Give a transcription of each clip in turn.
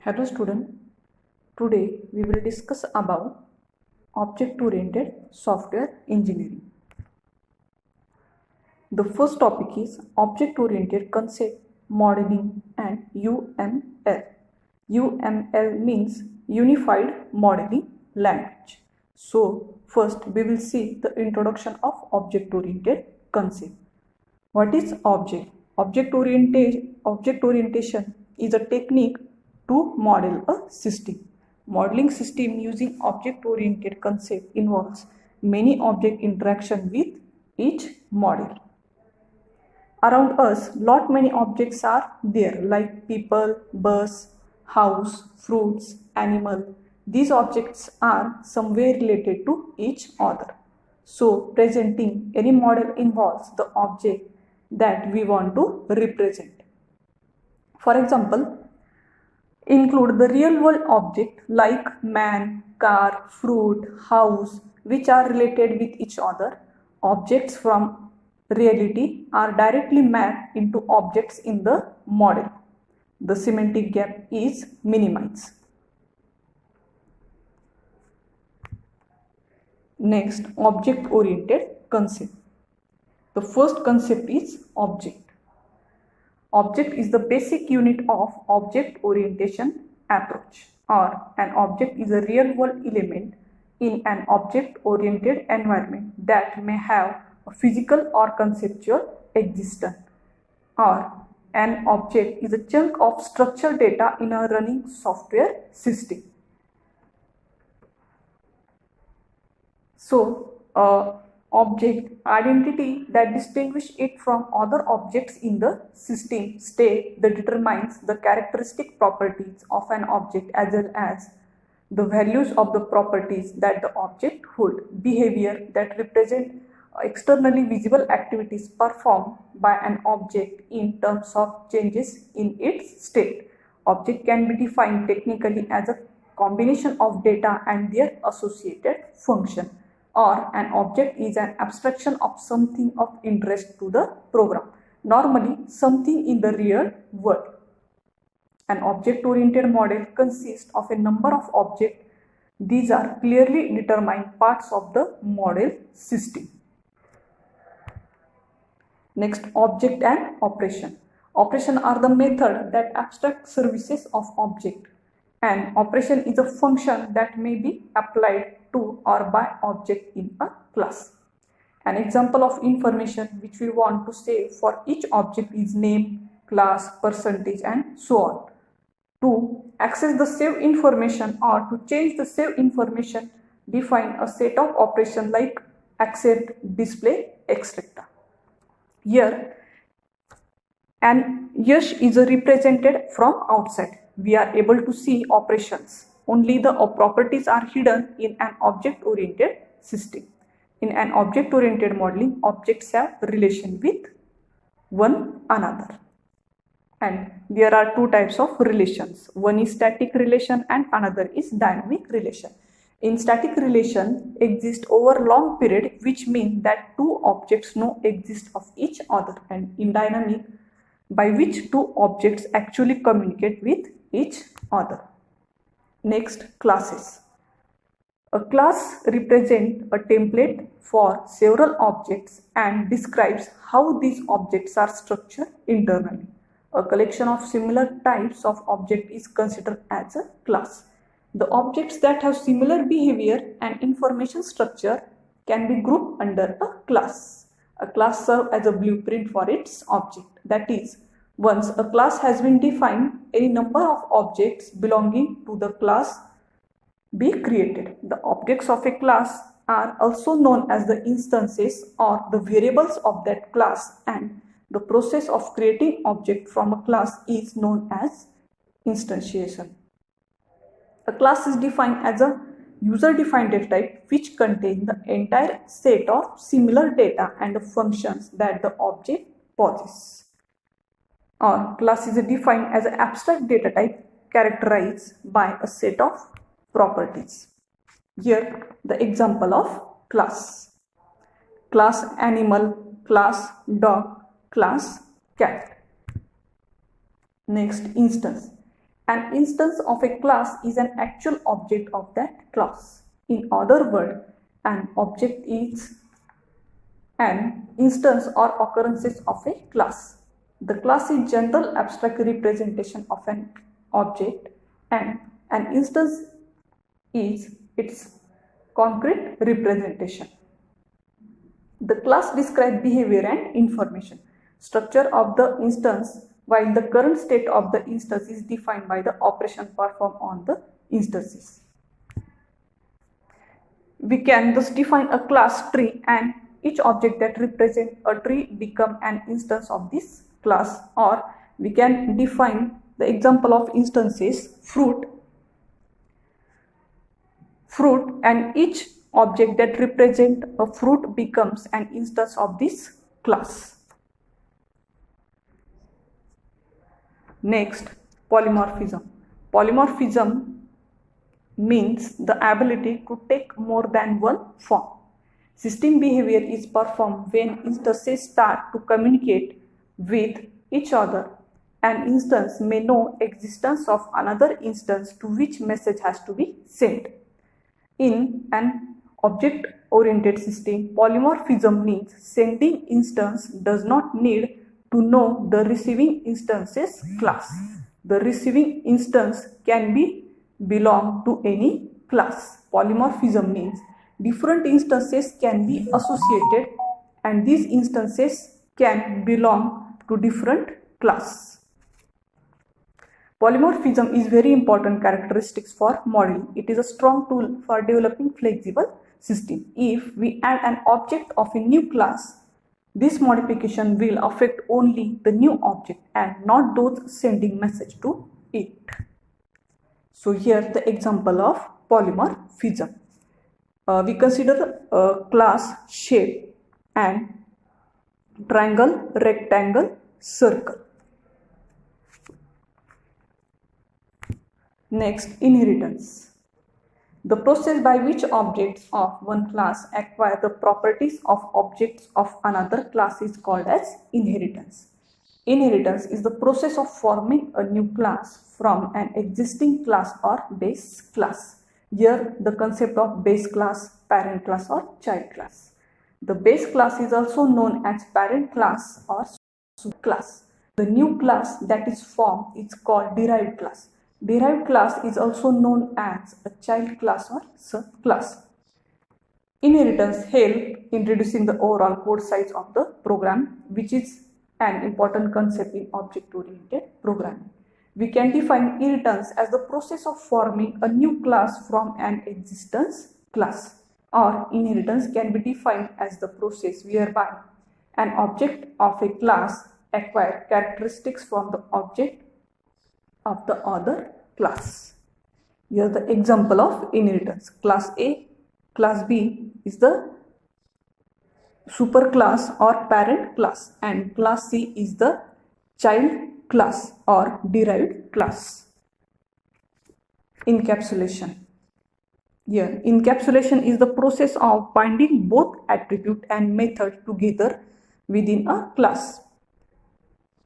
Hello student, today we will discuss about object-oriented software engineering. The first topic is object-oriented concept modeling and UML. UML means Unified Modeling Language. So first we will see the introduction of object-oriented concept. What is object? Object orientation is a technique to model a system. Modeling system using object-oriented concept involves many object interaction with each model. Around us, lot many objects are there like people, bus, house, fruits, animal. These objects are somewhere related to each other. So, presenting any model involves the object that we want to represent. For example, include the real world object like man, car, fruit, house, which are related with each other. Objects from reality are directly mapped into objects in the model. The semantic gap is minimized. Next, object-oriented concept. The first concept is object. Object is the basic unit of object orientation approach, or an object is a real-world element in an object-oriented environment that may have a physical or conceptual existence, or an object is a chunk of structured data in a running software system. So, object identity that distinguish it from other objects in the system state that determines the characteristic properties of an object as well as the values of the properties that the object hold. Behavior that represent externally visible activities performed by an object in terms of changes in its state. Object can be defined technically as a combination of data and their associated function, or an object is an abstraction of something of interest to the program, normally something in the real world. An object-oriented model consists of a number of objects. These are clearly determined parts of the model system. Next, object and operation. Operation are the method that abstract services of object. An operation is a function that may be applied to or by object in a class. An example of information which we want to say for each object is name, class, percentage, and so on. To access the saved information or to change the saved information, define a set of operations like accept, display, etc. Here, an Yash is represented from outside. We are able to see operations. Only the properties are hidden in an object-oriented system. In an object-oriented modeling, objects have relation with one another. And there are two types of relations. One is static relation and another is dynamic relation. In static relation exist over long period, which means that two objects know exist of each other, and in dynamic, by which two objects actually communicate with each other. Next, classes. A class represents a template for several objects and describes how these objects are structured internally. A collection of similar types of object is considered as a class. The objects that have similar behavior and information structure can be grouped under a class. A class serves as a blueprint for its object. That is, once a class has been defined, any number of objects belonging to the class be created. The objects of a class are also known as the instances or the variables of that class, and the process of creating object from a class is known as instantiation. A class is defined as a user-defined data type which contains the entire set of similar data and the functions that the object possesses. Or class is defined as an abstract data type characterized by a set of properties. Here the example of class. Class animal, class dog, class cat. Next, instance. An instance of a class is an actual object of that class. In other words, an object is an instance or occurrences of a class. The class is general abstract representation of an object, and an instance is its concrete representation. The class describes behavior and information structure of the instance, while the current state of the instance is defined by the operation performed on the instances. We can thus define a class tree, and each object that represents a tree become an instance of this class. Or we can define the example of instances fruit, and each object that represents a fruit becomes an instance of this class. Next, polymorphism. Polymorphism means the ability to take more than one form. System behavior is performed when instances start to communicate with each other. An instance may know existence of another instance to which message has to be sent. In an object-oriented system, polymorphism means sending instance does not need to know the receiving instance's class. The receiving instance can belong to any class. Polymorphism means different instances can be associated, and these instances can belong to different class. Polymorphism is very important characteristics for modeling. It is a strong tool for developing flexible system. If we add an object of a new class, this modification will affect only the new object and not those sending message to it. So here the example of polymorphism. We consider a class shape and triangle, rectangle, circle. Next, inheritance. The process by which objects of one class acquire the properties of objects of another class is called as inheritance. Inheritance is the process of forming a new class from an existing class or base class. Here, the concept of base class, parent class or child class. The base class is also known as parent class or subclass. The new class that is formed is called derived class. Derived class is also known as a child class or subclass. Inheritance helps in reducing the overall code size of the program, which is an important concept in object-oriented programming. We can define inheritance as the process of forming a new class from an existence class, or inheritance can be defined as the process whereby an object of a class acquires characteristics from the object of the other class. Here the example of inheritance. Class A, class B is the superclass or parent class, and class C is the child class or derived class. Encapsulation. Here, encapsulation is the process of binding both attribute and method together within a class.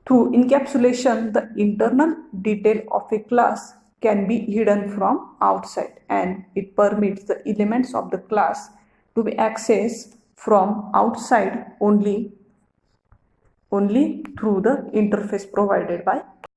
Through encapsulation, the internal detail of a class can be hidden from outside, and it permits the elements of the class to be accessed from outside only through the interface provided by